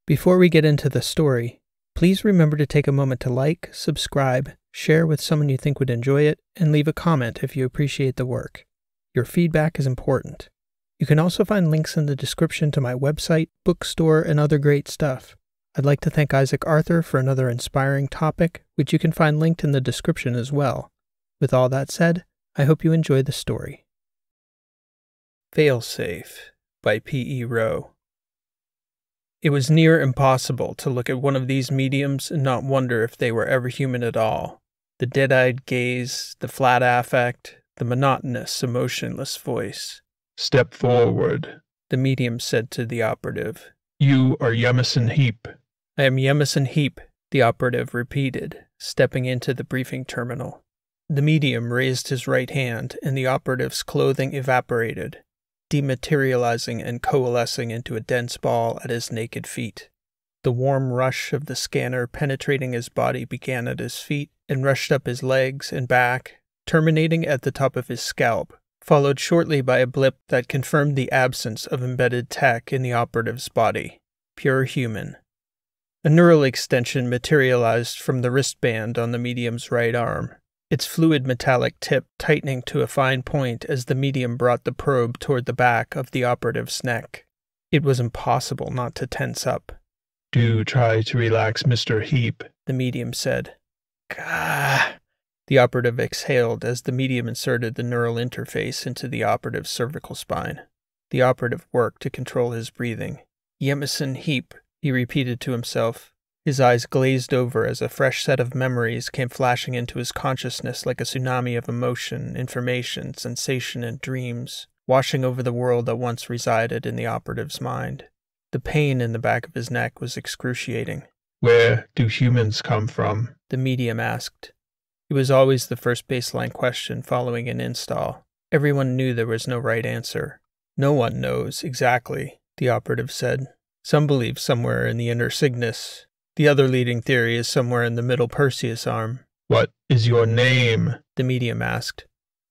Before we get into the story, please remember to take a moment to like, subscribe, share with someone you think would enjoy it, and leave a comment if you appreciate the work. Your feedback is important. You can also find links in the description to my website, bookstore, and other great stuff. I'd like to thank Isaac Arthur for another inspiring topic, which you can find linked in the description as well. With all that said, I hope you enjoy the story. Failsafe by P.E. Rowe. It was near impossible to look at one of these mediums and not wonder if they were ever human at all. The dead-eyed gaze, the flat affect, the monotonous, emotionless voice. "Step forward," the medium said to the operative. "You are Yemison Heap." "I am Yemison Heap," the operative repeated, stepping into the briefing terminal. The medium raised his right hand, and the operative's clothing evaporated, dematerializing and coalescing into a dense ball at his naked feet. The warm rush of the scanner penetrating his body began at his feet and rushed up his legs and back, terminating at the top of his scalp, followed shortly by a blip that confirmed the absence of embedded tech in the operative's body. Pure human. A neural extension materialized from the wristband on the medium's right arm, its fluid metallic tip tightening to a fine point as the medium brought the probe toward the back of the operative's neck. It was impossible not to tense up. "Do try to relax, Mr. Heap," the medium said. "Gah!" The operative exhaled as the medium inserted the neural interface into the operative's cervical spine. The operative worked to control his breathing. "Yemison Heap," he repeated to himself. His eyes glazed over as a fresh set of memories came flashing into his consciousness like a tsunami of emotion, information, sensation, and dreams, washing over the world that once resided in the operative's mind. The pain in the back of his neck was excruciating. "Where do humans come from?" the medium asked. It was always the first baseline question following an install. Everyone knew there was no right answer. "No one knows exactly," the operative said. "Some believe somewhere in the inner Cygnus. The other leading theory is somewhere in the middle Perseus arm." "What is your name?" the medium asked.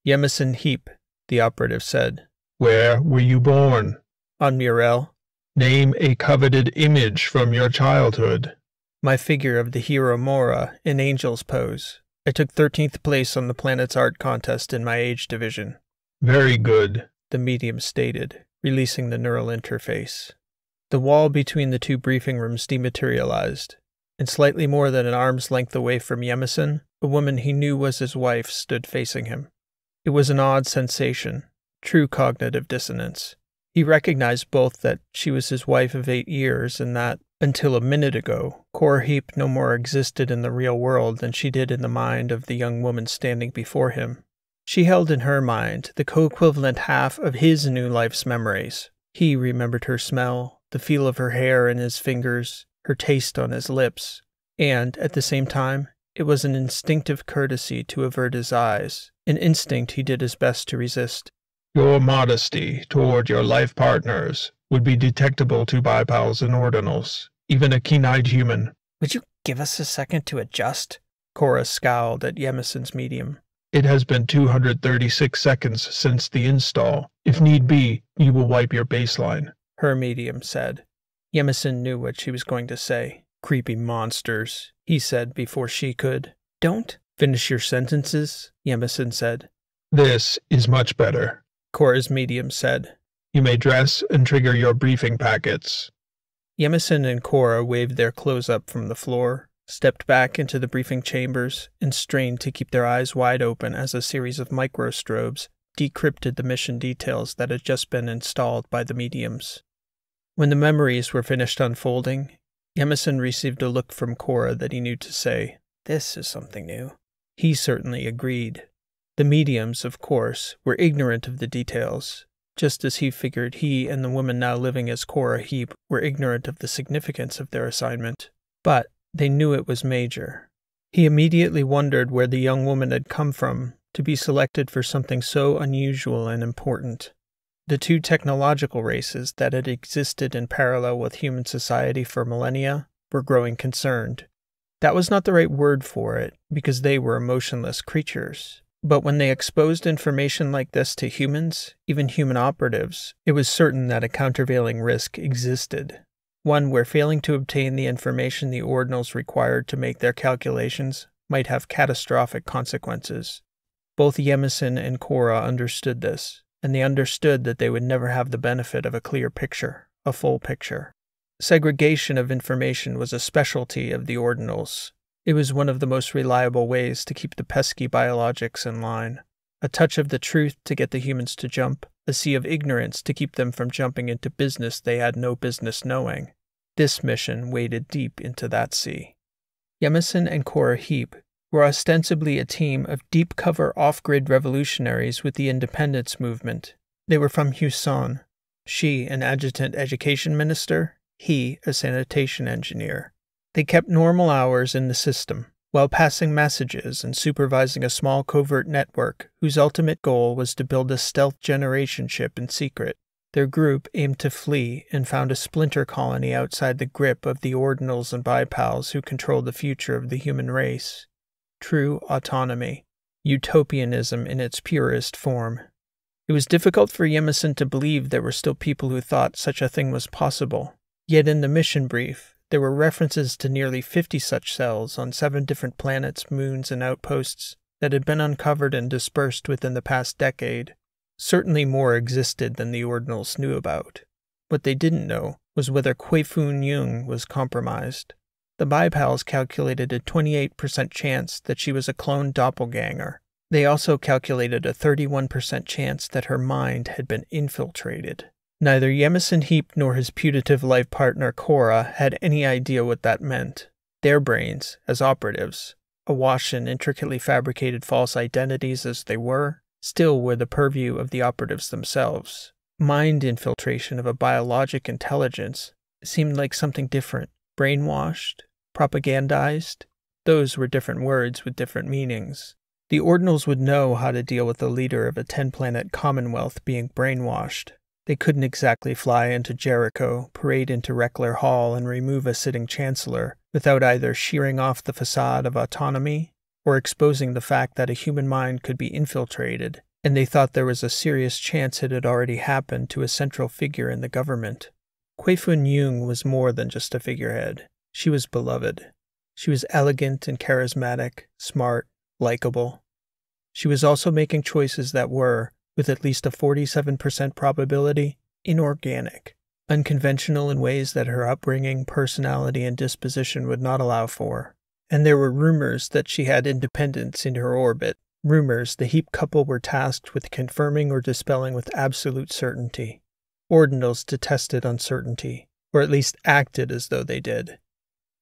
"Yemison Heap," the operative said. "Where were you born?" "On Murel." "Name a coveted image from your childhood." "My figure of the hero Mora in Angel's Pose. I took 13th place on the planet's art contest in my age division." "Very good," the medium stated, releasing the neural interface. The wall between the two briefing rooms dematerialized, and slightly more than an arm's length away from Yemison, a woman he knew was his wife stood facing him. It was an odd sensation, true cognitive dissonance. He recognized both that she was his wife of 8 years and that, until a minute ago, Cora Heap no more existed in the real world than she did in the mind of the young woman standing before him. She held in her mind the co-equivalent half of his new life's memories. He remembered her smell, the feel of her hair in his fingers, her taste on his lips, and, at the same time, it was an instinctive courtesy to avert his eyes, an instinct he did his best to resist. "Your modesty toward your life partners would be detectable to bipals and ordinals, even a keen-eyed human." "Would you give us a second to adjust?" Cora scowled at Yemison's medium. "It has been 236 seconds since the install. If need be, you will wipe your baseline," her medium said. Yemison knew what she was going to say. "Creepy monsters," he said before she could. "Don't finish your sentences," Yemison said. "This is much better," Cora's medium said. "You may dress and trigger your briefing packets." Yemison and Cora waved their clothes up from the floor, stepped back into the briefing chambers, and strained to keep their eyes wide open as a series of microstrobes decrypted the mission details that had just been installed by the mediums. When the memories were finished unfolding, Yemison received a look from Cora that he knew to say, "This is something new." He certainly agreed. The mediums, of course, were ignorant of the details, just as he figured he and the woman now living as Cora Heap were ignorant of the significance of their assignment. But they knew it was major. He immediately wondered where the young woman had come from to be selected for something so unusual and important. The two technological races that had existed in parallel with human society for millennia were growing concerned. That was not the right word for it, because they were emotionless creatures. But when they exposed information like this to humans, even human operatives, it was certain that a countervailing risk existed. One where failing to obtain the information the ordinals required to make their calculations might have catastrophic consequences. Both Yemison and Cora understood this, and they understood that they would never have the benefit of a clear picture, a full picture. Segregation of information was a specialty of the ordinals. It was one of the most reliable ways to keep the pesky biologics in line. A touch of the truth to get the humans to jump, a sea of ignorance to keep them from jumping into business they had no business knowing. This mission waded deep into that sea. Yemison and Cora Heap were ostensibly a team of deep-cover off-grid revolutionaries with the independence movement. They were from Huson. She, an adjutant education minister, he, a sanitation engineer. They kept normal hours in the system, while passing messages and supervising a small covert network whose ultimate goal was to build a stealth generation ship in secret. Their group aimed to flee and found a splinter colony outside the grip of the ordinals and bipals who controlled the future of the human race. True autonomy. Utopianism in its purest form. It was difficult for Yemison to believe there were still people who thought such a thing was possible. Yet in the mission brief, there were references to nearly 50 such cells on 7 different planets, moons, and outposts that had been uncovered and dispersed within the past decade. Certainly more existed than the ordinals knew about. What they didn't know was whether Kwei-Foon Yung was compromised. The bipals calculated a 28% chance that she was a clone doppelganger. They also calculated a 31% chance that her mind had been infiltrated. Neither Yemison Heap nor his putative life partner Cora had any idea what that meant. Their brains, as operatives, awash in intricately fabricated false identities as they were, still were the purview of the operatives themselves. Mind infiltration of a biologic intelligence seemed like something different. Brainwashed? Propagandized? Those were different words with different meanings. The ordinals would know how to deal with the leader of a 10-planet commonwealth being brainwashed. They couldn't exactly fly into Jericho, parade into Reckler Hall, and remove a sitting chancellor without either shearing off the facade of autonomy or exposing the fact that a human mind could be infiltrated, and they thought there was a serious chance it had already happened to a central figure in the government. Kwei-Foon Yung was more than just a figurehead. She was beloved. She was elegant and charismatic, smart, likable. She was also making choices that were, with at least a 47% probability, inorganic, unconventional in ways that her upbringing, personality, and disposition would not allow for. And there were rumors that she had independence in her orbit, rumors the Heap couple were tasked with confirming or dispelling with absolute certainty. Ordinals detested uncertainty, or at least acted as though they did.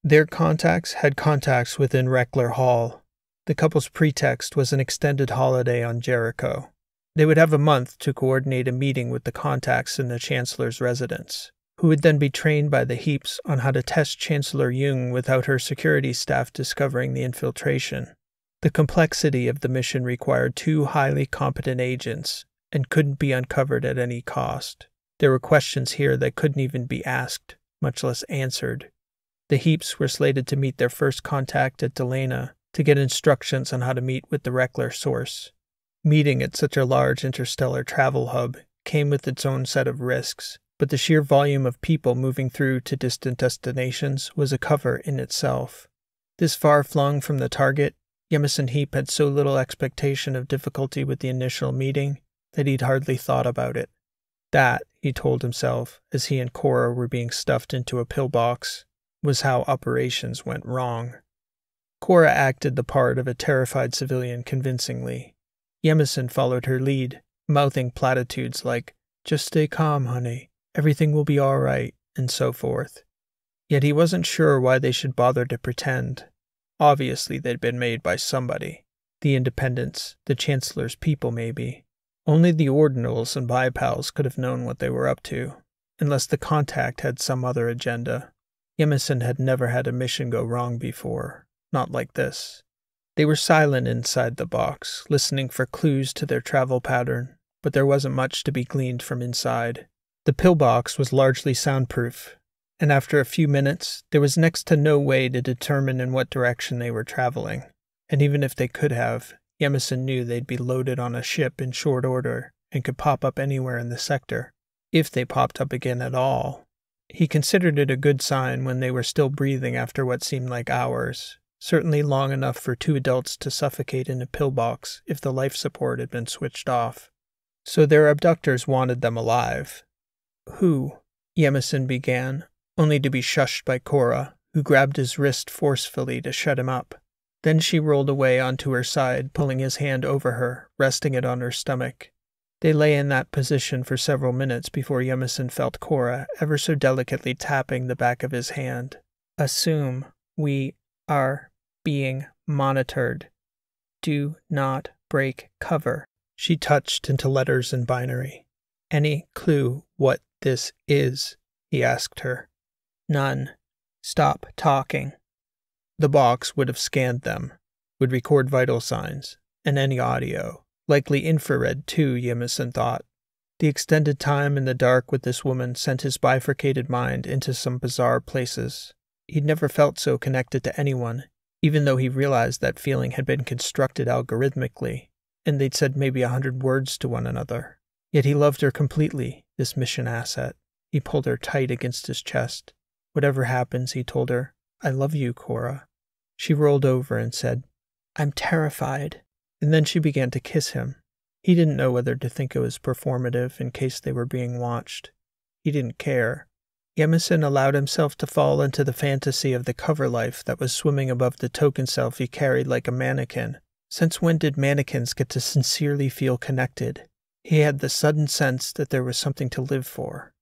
Their contacts had contacts within Reckler Hall. The couple's pretext was an extended holiday on Jericho. They would have a month to coordinate a meeting with the contacts in the Chancellor's residence, who would then be trained by the Heaps on how to test Chancellor Yung without her security staff discovering the infiltration. The complexity of the mission required 2 highly competent agents and couldn't be uncovered at any cost. There were questions here that couldn't even be asked, much less answered. The Heaps were slated to meet their first contact at Delana to get instructions on how to meet with the Reckler source. Meeting at such a large interstellar travel hub came with its own set of risks, but the sheer volume of people moving through to distant destinations was a cover in itself. This far flung from the target, Yemison Heap had so little expectation of difficulty with the initial meeting that he'd hardly thought about it. That, he told himself, as he and Cora were being stuffed into a pillbox, was how operations went wrong. Cora acted the part of a terrified civilian convincingly. Yemison followed her lead, mouthing platitudes like, "Just stay calm, honey. Everything will be all right," and so forth. Yet he wasn't sure why they should bother to pretend. Obviously they'd been made by somebody. The Independents, the Chancellor's people maybe. Only the Ordinals and Bipals could have known what they were up to, unless the contact had some other agenda. Yemison had never had a mission go wrong before, not like this. They were silent inside the box, listening for clues to their travel pattern, but there wasn't much to be gleaned from inside. The pillbox was largely soundproof, and after a few minutes, there was next to no way to determine in what direction they were traveling. And even if they could have, Yemison knew they'd be loaded on a ship in short order and could pop up anywhere in the sector. If they popped up again at all. He considered it a good sign when they were still breathing after what seemed like hours, certainly long enough for 2 adults to suffocate in a pillbox if the life support had been switched off. So their abductors wanted them alive. Who? Yemison began, only to be shushed by Cora, who grabbed his wrist forcefully to shut him up. Then she rolled away onto her side, pulling his hand over her, resting it on her stomach. They lay in that position for several minutes before Yemison felt Cora ever so delicately tapping the back of his hand. Assume we are being monitored. Do not break cover. She touched into letters in binary. Any clue what this is? He asked her. None. Stop talking. The box would have scanned them, would record vital signs, and any audio. Likely infrared, too, Yemison thought. The extended time in the dark with this woman sent his bifurcated mind into some bizarre places. He'd never felt so connected to anyone, even though he realized that feeling had been constructed algorithmically, and they'd said maybe 100 words to one another. Yet he loved her completely, this mission asset. He pulled her tight against his chest. Whatever happens, he told her, I love you, Cora. She rolled over and said, I'm terrified. And then she began to kiss him. He didn't know whether to think it was performative in case they were being watched. He didn't care. Yemison allowed himself to fall into the fantasy of the cover life that was swimming above the token self he carried like a mannequin. Since when did mannequins get to sincerely feel connected? He had the sudden sense that there was something to live for.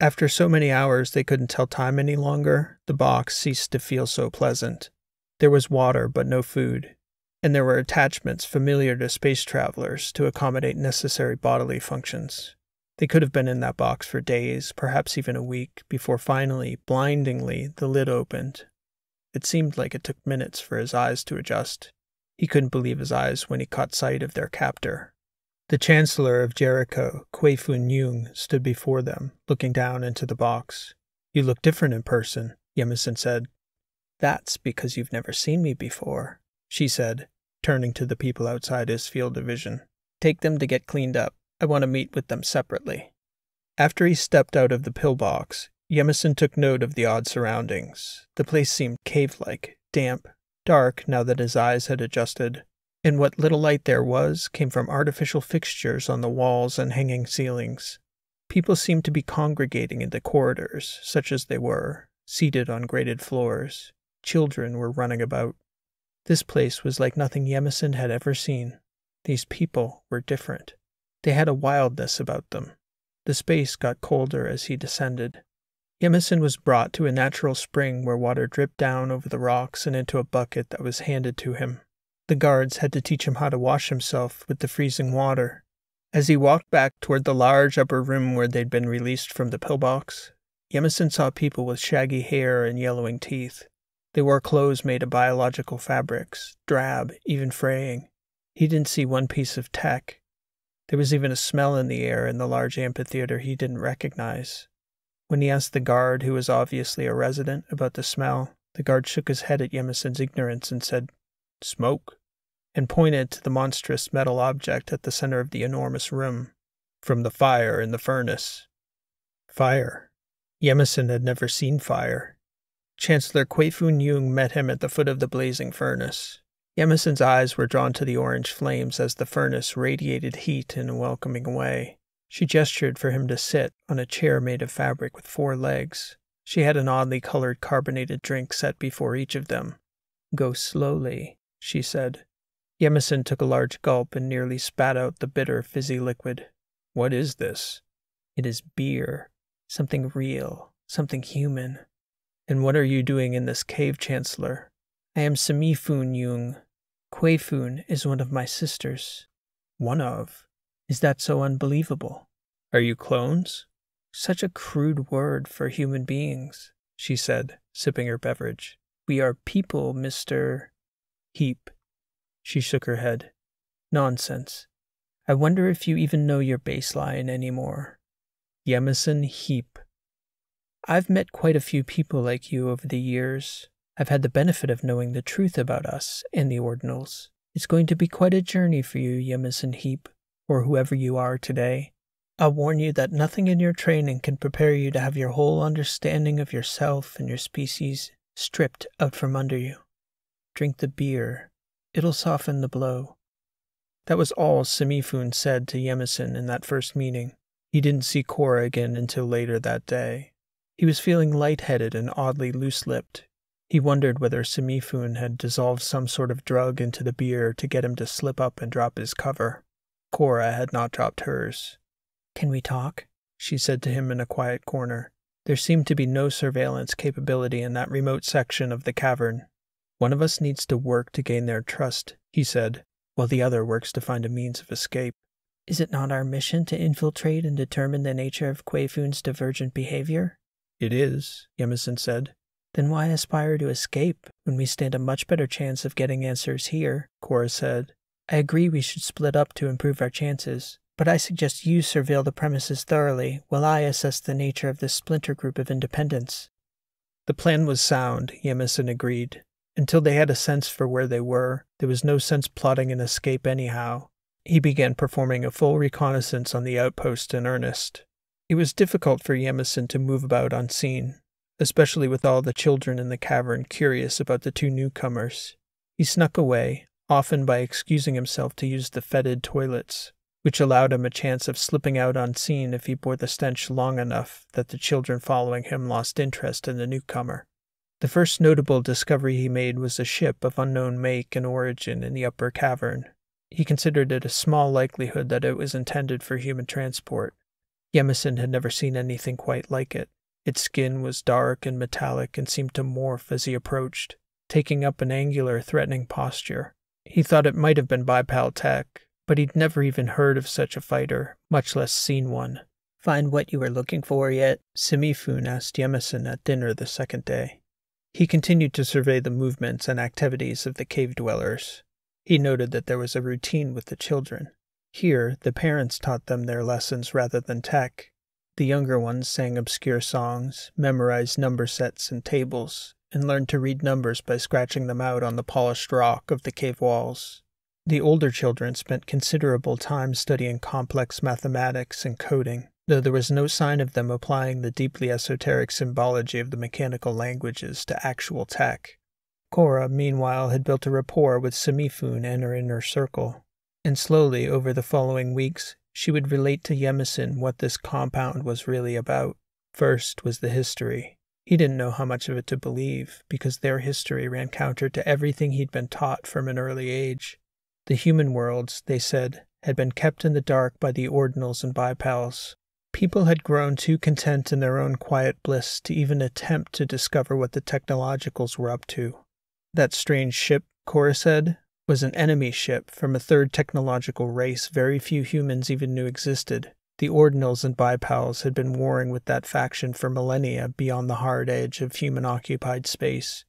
After so many hours they couldn't tell time any longer, the box ceased to feel so pleasant. There was water but no food, and there were attachments familiar to space travelers to accommodate necessary bodily functions. They could have been in that box for days, perhaps even a week, before finally, blindingly, the lid opened. It seemed like it took minutes for his eyes to adjust. He couldn't believe his eyes when he caught sight of their captor. The Chancellor of Jericho, Kwei-Fun Yung, stood before them, looking down into the box. You look different in person, Yemison said. That's because you've never seen me before, she said, turning to the people outside his field of vision. Take them to get cleaned up. I want to meet with them separately. After he stepped out of the pillbox, Yemison took note of the odd surroundings. The place seemed cave-like, damp, dark now that his eyes had adjusted, and what little light there was came from artificial fixtures on the walls and hanging ceilings. People seemed to be congregating in the corridors, such as they were, seated on grated floors. Children were running about. This place was like nothing Yemison had ever seen. These people were different. They had a wildness about them. The space got colder as he descended. Yemison was brought to a natural spring where water dripped down over the rocks and into a bucket that was handed to him. The guards had to teach him how to wash himself with the freezing water. As he walked back toward the large upper room where they'd been released from the pillbox, Yemison saw people with shaggy hair and yellowing teeth. They wore clothes made of biological fabrics, drab, even fraying. He didn't see one piece of tech. There was even a smell in the air in the large amphitheater he didn't recognize. When he asked the guard, who was obviously a resident, about the smell, the guard shook his head at Yemison's ignorance and said, "Smoke," and pointed to the monstrous metal object at the center of the enormous room. "From the fire in the furnace." Fire. Yemison had never seen fire. Chancellor Kwei-Fun Yung met him at the foot of the blazing furnace. Yemison's eyes were drawn to the orange flames as the furnace radiated heat in a welcoming way. She gestured for him to sit on a chair made of fabric with 4 legs. She had an oddly colored carbonated drink set before each of them. "Go slowly," she said. Yemison took a large gulp and nearly spat out the bitter, fizzy liquid. "What is this?" "It is beer. Something real. Something human." "And what are you doing in this cave, Chancellor?" "I am Semi-Fun Yung. Kwei-Fun is one of my sisters." "One of? Is that so unbelievable?" "Are you clones?" "Such a crude word for human beings," she said, sipping her beverage. "We are people, Mr. Heap." She shook her head. "Nonsense. I wonder if you even know your baseline anymore." Yemison Heap. "I've met quite a few people like you over the years. I've had the benefit of knowing the truth about us and the Ordinals. It's going to be quite a journey for you, Yemison Heap, or whoever you are today. I'll warn you that nothing in your training can prepare you to have your whole understanding of yourself and your species stripped out from under you. Drink the beer. It'll soften the blow. That was all Semifun said to Yemison in that first meeting. He didn't see Cora again until later that day. He was feeling lightheaded and oddly loose-lipped. He wondered whether Semifun had dissolved some sort of drug into the beer to get him to slip up and drop his cover. Cora had not dropped hers. "Can we talk?" she said to him in a quiet corner. There seemed to be no surveillance capability in that remote section of the cavern. "One of us needs to work to gain their trust," he said, "while the other works to find a means of escape." "Is it not our mission to infiltrate and determine the nature of Quayfun's divergent behavior?" "It is," Yemison said. "Then why aspire to escape when we stand a much better chance of getting answers here?" Cora said. "I agree we should split up to improve our chances, but I suggest you surveil the premises thoroughly while I assess the nature of this splinter group of independents." The plan was sound, Yemison agreed. Until they had a sense for where they were, there was no sense plotting an escape anyhow. He began performing a full reconnaissance on the outpost in earnest. It was difficult for Yemison to move about unseen, especially with all the children in the cavern curious about the two newcomers. He snuck away, often by excusing himself to use the fetid toilets, which allowed him a chance of slipping out unseen if he bore the stench long enough that the children following him lost interest in the newcomer. The first notable discovery he made was a ship of unknown make and origin in the upper cavern. He considered it a small likelihood that it was intended for human transport. Yemison had never seen anything quite like it. Its skin was dark and metallic and seemed to morph as he approached, taking up an angular, threatening posture. He thought it might have been bipal tech, but he'd never even heard of such a fighter, much less seen one. "Find what you were looking for yet?" Semifun asked Yemison at dinner the second day. He continued to survey the movements and activities of the cave dwellers. He noted that there was a routine with the children. Here, the parents taught them their lessons rather than tech. The younger ones sang obscure songs, memorized number sets and tables, and learned to read numbers by scratching them out on the polished rock of the cave walls. The older children spent considerable time studying complex mathematics and coding, though there was no sign of them applying the deeply esoteric symbology of the mechanical languages to actual tech. Cora, meanwhile, had built a rapport with Semifun and her inner circle, and slowly, over the following weeks, she would relate to Yemison what this compound was really about. First was the history. He didn't know how much of it to believe, because their history ran counter to everything he'd been taught from an early age. The human worlds, they said, had been kept in the dark by the ordinals and bipals. People had grown too content in their own quiet bliss to even attempt to discover what the technologicals were up to. That strange ship, Cora said, was an enemy ship from a third technological race very few humans even knew existed. The ordinals and bipals had been warring with that faction for millennia beyond the hard edge of human-occupied space.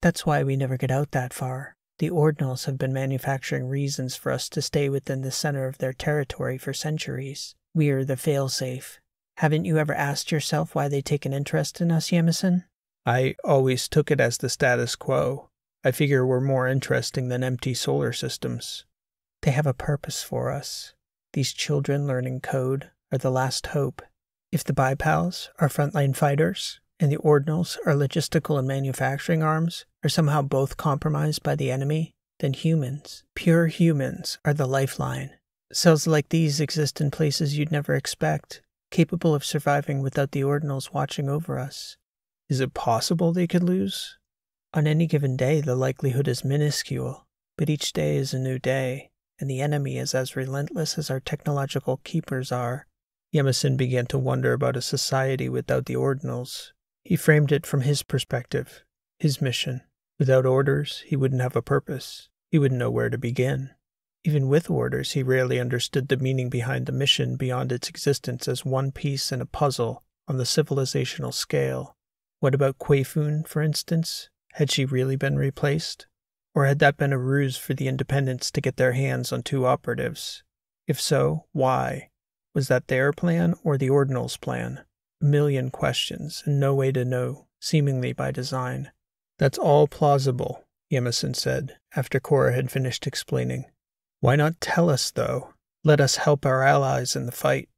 "That's why we never get out that far. The ordinals have been manufacturing reasons for us to stay within the center of their territory for centuries. We're the Failsafe. Haven't you ever asked yourself why they take an interest in us, Yemison?" "I always took it as the status quo. I figure we're more interesting than empty solar systems." "They have a purpose for us. These children learning code are the last hope. If the bipals are frontline fighters, and the ordinals are logistical and manufacturing arms, are somehow both compromised by the enemy, then humans, pure humans, are the lifeline. Cells like these exist in places you'd never expect, capable of surviving without the ordinals watching over us." "Is it possible they could lose?" "On any given day, the likelihood is minuscule, but each day is a new day, and the enemy is as relentless as our technological keepers are." Yemison began to wonder about a society without the ordinals. He framed it from his perspective, his mission. Without orders, he wouldn't have a purpose. He wouldn't know where to begin. Even with orders, he rarely understood the meaning behind the mission beyond its existence as one piece in a puzzle on the civilizational scale. What about Quayfun, for instance? Had she really been replaced? Or had that been a ruse for the Independents to get their hands on two operatives? If so, why? Was that their plan or the Ordinals' plan? A million questions, and no way to know, seemingly by design. "That's all plausible," Yemison said, after Cora had finished explaining. "Why not tell us, though? Let us help our allies in the fight."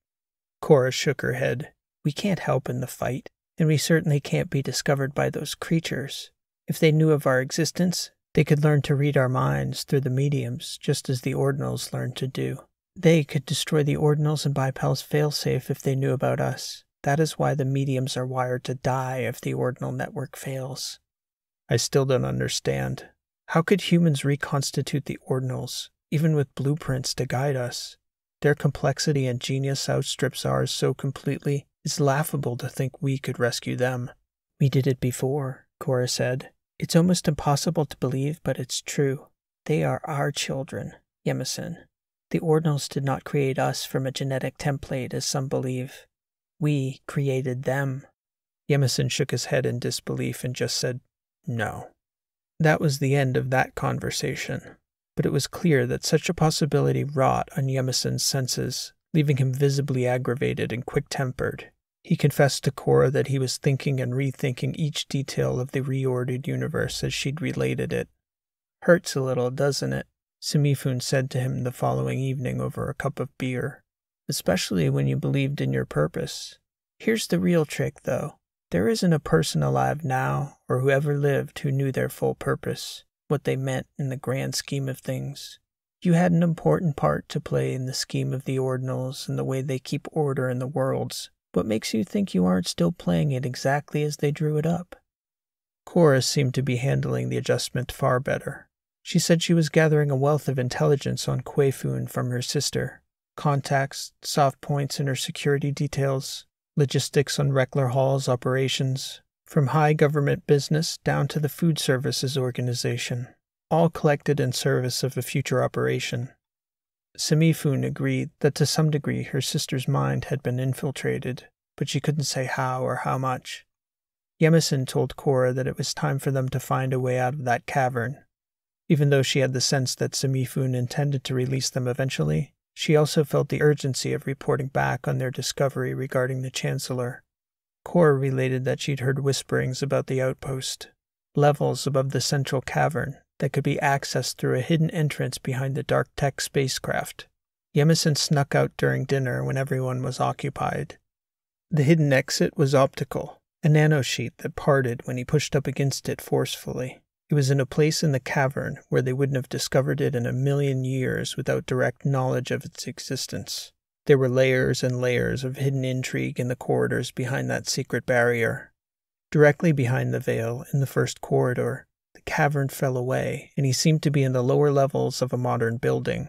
Cora shook her head. We can't help in the fight, and we certainly can't be discovered by those creatures. If they knew of our existence, they could learn to read our minds through the mediums, just as the Ordinals learned to do. They could destroy the Ordinals and Bipal's Failsafe if they knew about us. That is why the mediums are wired to die if the Ordinal network fails. I still don't understand. How could humans reconstitute the Ordinals, even with blueprints to guide us? Their complexity and genius outstrips ours so completely, it's laughable to think we could rescue them. We did it before, Cora said. It's almost impossible to believe, but it's true. They are our children, Yemison. The Ordinals did not create us from a genetic template, as some believe. We created them. Yemison shook his head in disbelief and just said, no. That was the end of that conversation. But it was clear that such a possibility wrought on Yemison's senses, leaving him visibly aggravated and quick-tempered. He confessed to Cora that he was thinking and rethinking each detail of the reordered universe as she'd related it. Hurts a little, doesn't it? Simifun said to him the following evening over a cup of beer. Especially when you believed in your purpose. Here's the real trick, though. There isn't a person alive now, or who ever lived, who knew their full purpose, what they meant in the grand scheme of things. You had an important part to play in the scheme of the Ordinals and the way they keep order in the worlds. What makes you think you aren't still playing it exactly as they drew it up? Cora seemed to be handling the adjustment far better. She said she was gathering a wealth of intelligence on Quayfun from her sister. Contacts, soft points in her security details, logistics on Reckler Hall's operations, from high government business down to the food services organization, all collected in service of a future operation. Simifun agreed that to some degree her sister's mind had been infiltrated, but she couldn't say how or how much. Yemison told Cora that it was time for them to find a way out of that cavern. Even though she had the sense that Simifun intended to release them eventually, she also felt the urgency of reporting back on their discovery regarding the Chancellor. Cora related that she'd heard whisperings about the outpost, levels above the central cavern that could be accessed through a hidden entrance behind the dark tech spacecraft. Yemison snuck out during dinner when everyone was occupied. The hidden exit was optical, a nanosheet that parted when he pushed up against it forcefully. It was in a place in the cavern where they wouldn't have discovered it in a million years without direct knowledge of its existence. There were layers and layers of hidden intrigue in the corridors behind that secret barrier. Directly behind the veil, in the first corridor, the cavern fell away, and he seemed to be in the lower levels of a modern building.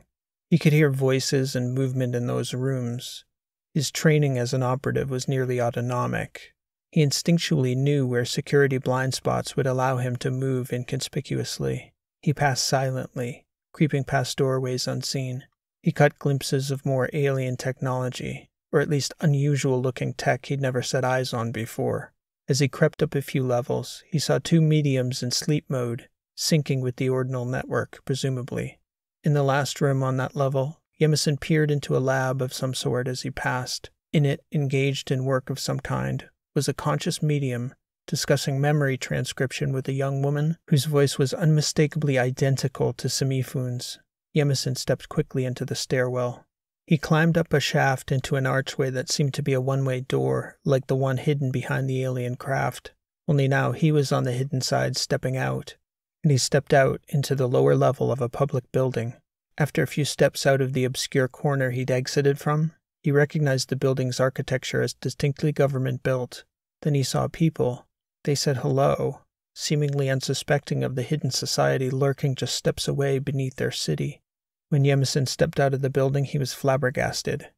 He could hear voices and movement in those rooms. His training as an operative was nearly autonomic. He instinctually knew where security blind spots would allow him to move inconspicuously. He passed silently, creeping past doorways unseen. He caught glimpses of more alien technology, or at least unusual-looking tech he'd never set eyes on before. As he crept up a few levels, he saw two mediums in sleep mode, syncing with the Ordinal network, presumably. In the last room on that level, Yemison peered into a lab of some sort as he passed. In it, engaged in work of some kind, was a conscious medium discussing memory transcription with a young woman whose voice was unmistakably identical to Simifun's. Yemison stepped quickly into the stairwell. He climbed up a shaft into an archway that seemed to be a one-way door, like the one hidden behind the alien craft. Only now he was on the hidden side stepping out, and he stepped out into the lower level of a public building. After a few steps out of the obscure corner he'd exited from, he recognized the building's architecture as distinctly government-built. Then he saw people. They said hello, seemingly unsuspecting of the hidden society lurking just steps away beneath their city. When Yemison stepped out of the building, he was flabbergasted.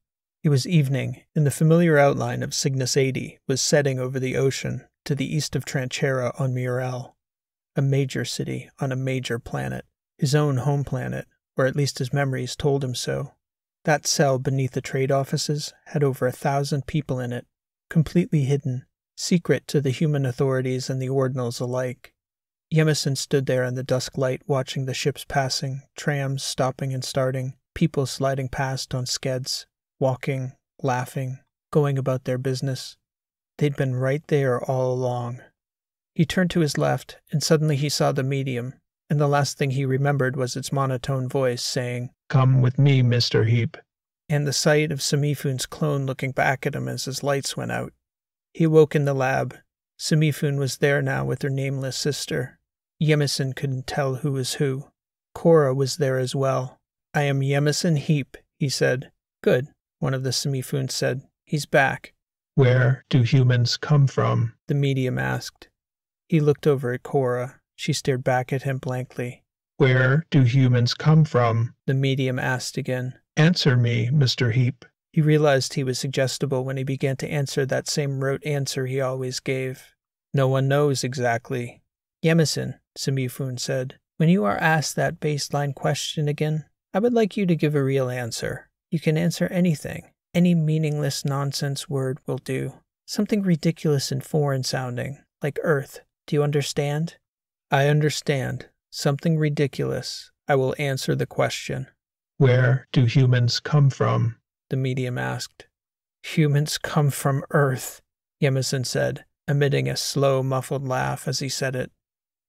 It was evening, and the familiar outline of Cygnus 80 was setting over the ocean to the east of Tranchera on Murel, a major city on a major planet, his own home planet, or at least his memories told him so. That cell beneath the trade offices had over 1,000 people in it, completely hidden, secret to the human authorities and the Ordinals alike. Yemison stood there in the dusk light watching the ships passing, trams stopping and starting, people sliding past on skeds, walking, laughing, going about their business. They'd been right there all along. He turned to his left, and suddenly he saw the medium, and the last thing he remembered was its monotone voice saying, "Come with me, Mr. Heap." and the sight of Semifun's clone looking back at him as his lights went out. He awoke in the lab. Semifun was there now with her nameless sister. Yemison couldn't tell who was who. Cora was there as well. "I am Yemison Heap," he said. "Good," one of the Semifuns said. "He's back." "Where do humans come from?" the medium asked. He looked over at Cora. She stared back at him blankly. "Where do humans come from?" the medium asked again. "Answer me, Mr. Heap." He realized he was suggestible when he began to answer that same rote answer he always gave. "No one knows exactly." "Yemison," Semifun said, "when you are asked that baseline question again, I would like you to give a real answer. You can answer anything. Any meaningless nonsense word will do. Something ridiculous and foreign sounding, like Earth. Do you understand?" "I understand. Something ridiculous. I will answer the question." "Where do humans come from?" the medium asked. "Humans come from Earth," Yemison said, emitting a slow, muffled laugh as he said it.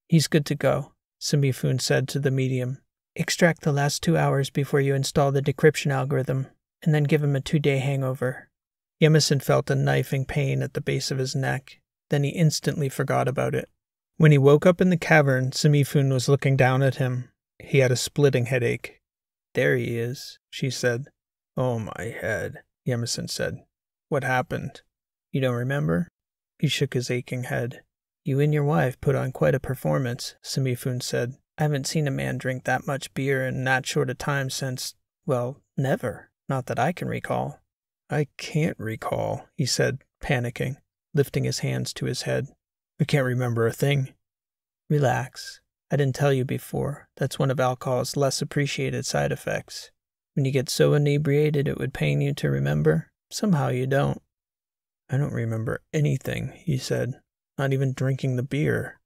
"He's good to go," Semifun said to the medium. "Extract the last 2 hours before you install the decryption algorithm, and then give him a 2-day hangover." Yemison felt a knifing pain at the base of his neck. Then he instantly forgot about it. When he woke up in the cavern, Semifun was looking down at him. He had a splitting headache. "There he is," she said. "Oh, my head," Yemison said. "What happened? You don't remember?" He shook his aching head. "You and your wife put on quite a performance," Semifun said. "I haven't seen a man drink that much beer in that short a time since, well, never. Not that I can recall." "I can't recall," he said, panicking, lifting his hands to his head. "I can't remember a thing." "Relax. I didn't tell you before. That's one of alcohol's less appreciated side effects. When you get so inebriated it would pain you to remember, somehow you don't." "I don't remember anything," he said. "Not even drinking the beer."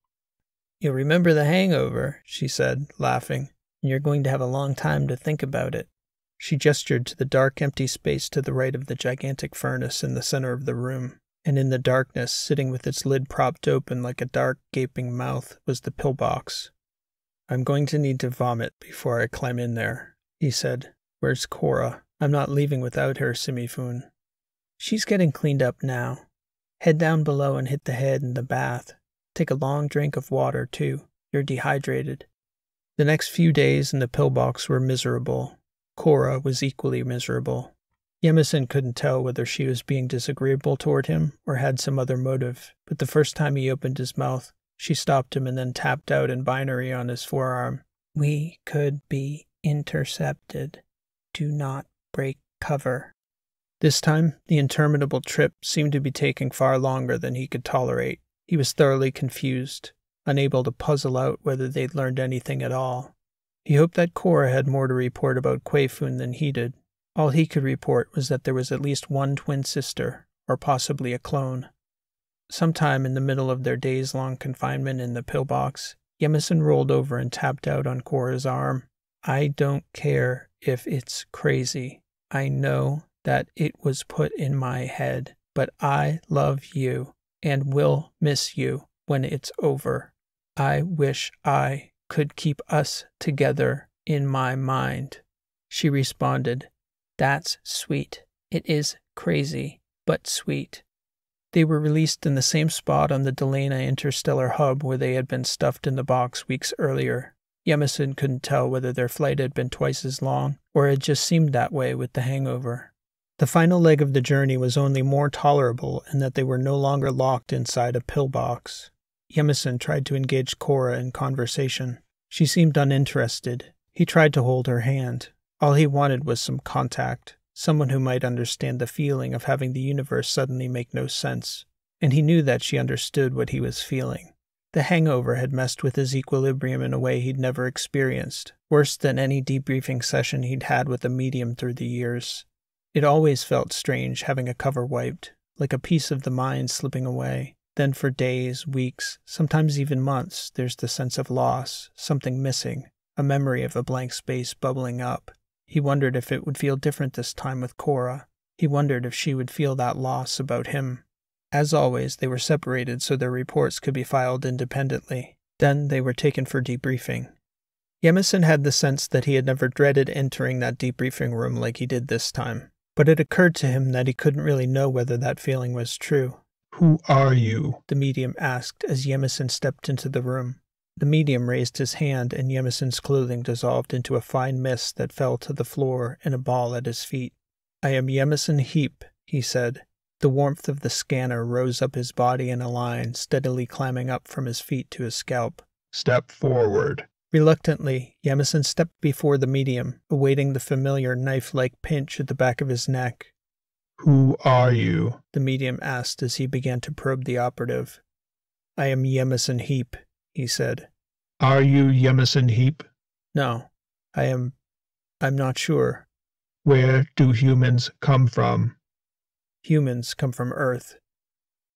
"You'll remember the hangover," she said, laughing, "and you're going to have a long time to think about it." She gestured to the dark, empty space to the right of the gigantic furnace in the center of the room, and in the darkness, sitting with its lid propped open like a dark, gaping mouth, was the pillbox. "I'm going to need to vomit before I climb in there," he said. "Where's Cora? I'm not leaving without her, Semifun." "She's getting cleaned up now. Head down below and hit the head in the bath. Take a long drink of water, too. You're dehydrated." The next few days in the pillbox were miserable. Cora was equally miserable. Yemison couldn't tell whether she was being disagreeable toward him or had some other motive, but the first time he opened his mouth, she stopped him and then tapped out in binary on his forearm. "We could be intercepted. Do not break cover." This time, the interminable trip seemed to be taking far longer than he could tolerate. He was thoroughly confused, unable to puzzle out whether they'd learned anything at all. He hoped that Cora had more to report about Quayfun than he did. All he could report was that there was at least one twin sister, or possibly a clone. Sometime in the middle of their days-long confinement in the pillbox, Yemison rolled over and tapped out on Cora's arm. "I don't care if it's crazy. I know that it was put in my head, but I love you and will miss you when it's over. I wish I could keep us together in my mind." She responded, "That's sweet. It is crazy, but sweet." They were released in the same spot on the Delana Interstellar Hub where they had been stuffed in the box weeks earlier. Yemison couldn't tell whether their flight had been twice as long, or it just seemed that way with the hangover. The final leg of the journey was only more tolerable in that they were no longer locked inside a pillbox. Yemison tried to engage Cora in conversation. She seemed uninterested. He tried to hold her hand. All he wanted was some contact, someone who might understand the feeling of having the universe suddenly make no sense. And he knew that she understood what he was feeling. The hangover had messed with his equilibrium in a way he'd never experienced, worse than any debriefing session he'd had with a medium through the years. It always felt strange having a cover wiped, like a piece of the mind slipping away. Then for days, weeks, sometimes even months, there's the sense of loss, something missing, a memory of a blank space bubbling up. He wondered if it would feel different this time with Cora. He wondered if she would feel that loss about him. As always, they were separated so their reports could be filed independently. Then they were taken for debriefing. Yemison had the sense that he had never dreaded entering that debriefing room like he did this time, but it occurred to him that he couldn't really know whether that feeling was true. Who are you? The medium asked as Yemison stepped into the room. The medium raised his hand and Yemison's clothing dissolved into a fine mist that fell to the floor in a ball at his feet. I am Yemison Heap, he said. The warmth of the scanner rose up his body in a line, steadily climbing up from his feet to his scalp. Step forward. Reluctantly, Yemison stepped before the medium, awaiting the familiar knife-like pinch at the back of his neck. Who are you? The medium asked as he began to probe the operative. I am Yemison Heap, he said. Are you Yemison Heap? No, I'm not sure. Where do humans come from? Humans come from Earth.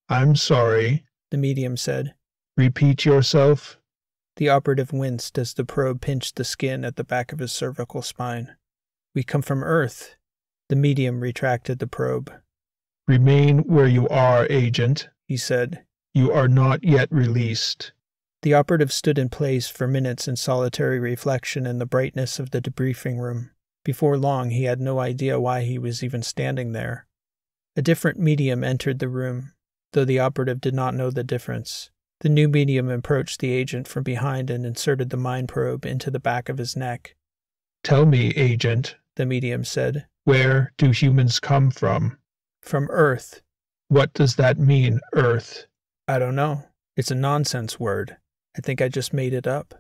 I'm sorry, the medium said. Repeat yourself. The operative winced as the probe pinched the skin at the back of his cervical spine. We come from Earth. The medium retracted the probe. Remain where you are, Agent, he said. You are not yet released. The operative stood in place for minutes in solitary reflection in the brightness of the debriefing room. Before long, he had no idea why he was even standing there. A different medium entered the room, though the operative did not know the difference. The new medium approached the agent from behind and inserted the mind probe into the back of his neck. Tell me, Agent, the medium said. Where do humans come from? From Earth. What does that mean, Earth? I don't know. It's a nonsense word. I think I just made it up.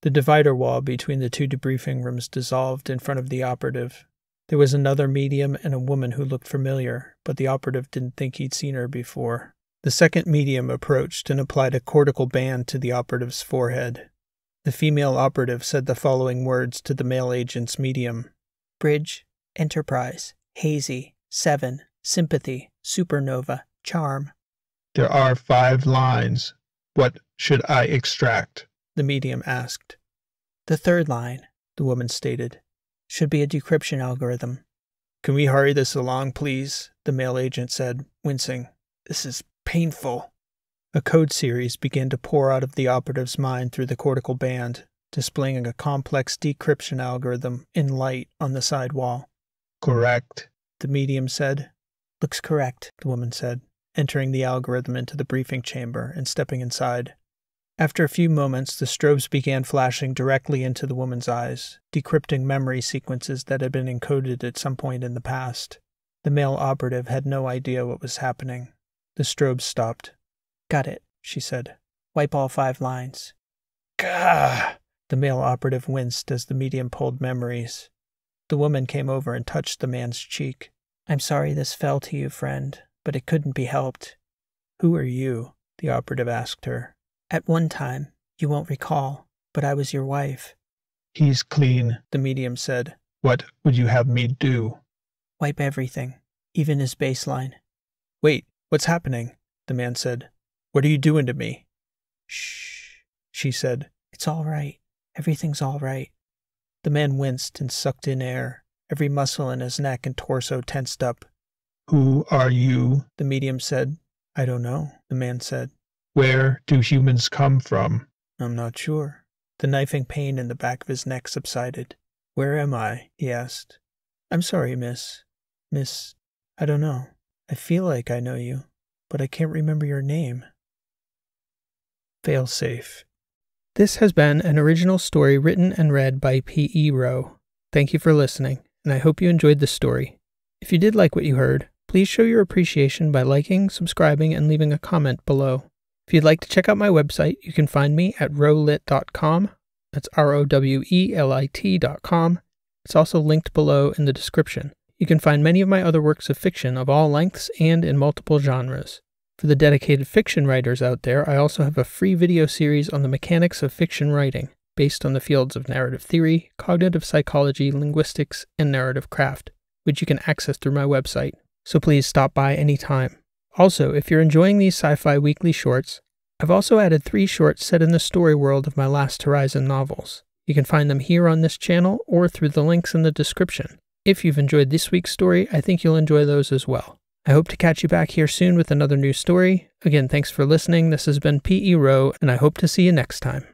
The divider wall between the two debriefing rooms dissolved in front of the operative. There was another medium and a woman who looked familiar, but the operative didn't think he'd seen her before. The second medium approached and applied a cortical band to the operative's forehead. The female operative said the following words to the male agent's medium. Bridge, Enterprise, Hazy, 7, Sympathy, Supernova, Charm. There are 5 lines. What should I extract? The medium asked. The third line, the woman stated, should be a decryption algorithm. Can we hurry this along, please? The male agent said, wincing. This is painful. A code series began to pour out of the operative's mind through the cortical band, displaying a complex decryption algorithm in light on the side wall. Correct, the medium said. Looks correct, the woman said, entering the algorithm into the briefing chamber and stepping inside. After a few moments, the strobes began flashing directly into the woman's eyes, decrypting memory sequences that had been encoded at some point in the past. The male operative had no idea what was happening. The strobes stopped. Got it, she said. Wipe all 5 lines. Gah! The male operative winced as the medium pulled memories. The woman came over and touched the man's cheek. I'm sorry this fell to you, friend, but it couldn't be helped. Who are you? The operative asked her. At one time, you won't recall, but I was your wife. He's clean, the medium said. What would you have me do? Wipe everything, even his baseline. Wait, what's happening? The man said. What are you doing to me? Shh, she said. It's all right. Everything's all right. The man winced and sucked in air. Every muscle in his neck and torso tensed up. Who are you? The medium said. I don't know, the man said. Where do humans come from? I'm not sure. The knifing pain in the back of his neck subsided. Where am I? He asked. I'm sorry, miss. Miss, I don't know. I feel like I know you, but I can't remember your name. Failsafe. This has been an original story written and read by P.E. Rowe. Thank you for listening, and I hope you enjoyed the story. If you did like what you heard, please show your appreciation by liking, subscribing, and leaving a comment below. If you'd like to check out my website, you can find me at rowlit.com. That's ROWELIT.com. It's also linked below in the description. You can find many of my other works of fiction of all lengths and in multiple genres. For the dedicated fiction writers out there, I also have a free video series on the mechanics of fiction writing, based on the fields of narrative theory, cognitive psychology, linguistics, and narrative craft, which you can access through my website. So please stop by anytime. Also, if you're enjoying these sci-fi weekly shorts, I've also added 3 shorts set in the story world of my Last Horizon novels. You can find them here on this channel or through the links in the description. If you've enjoyed this week's story, I think you'll enjoy those as well. I hope to catch you back here soon with another new story. Again, thanks for listening. This has been P.E. Rowe, and I hope to see you next time.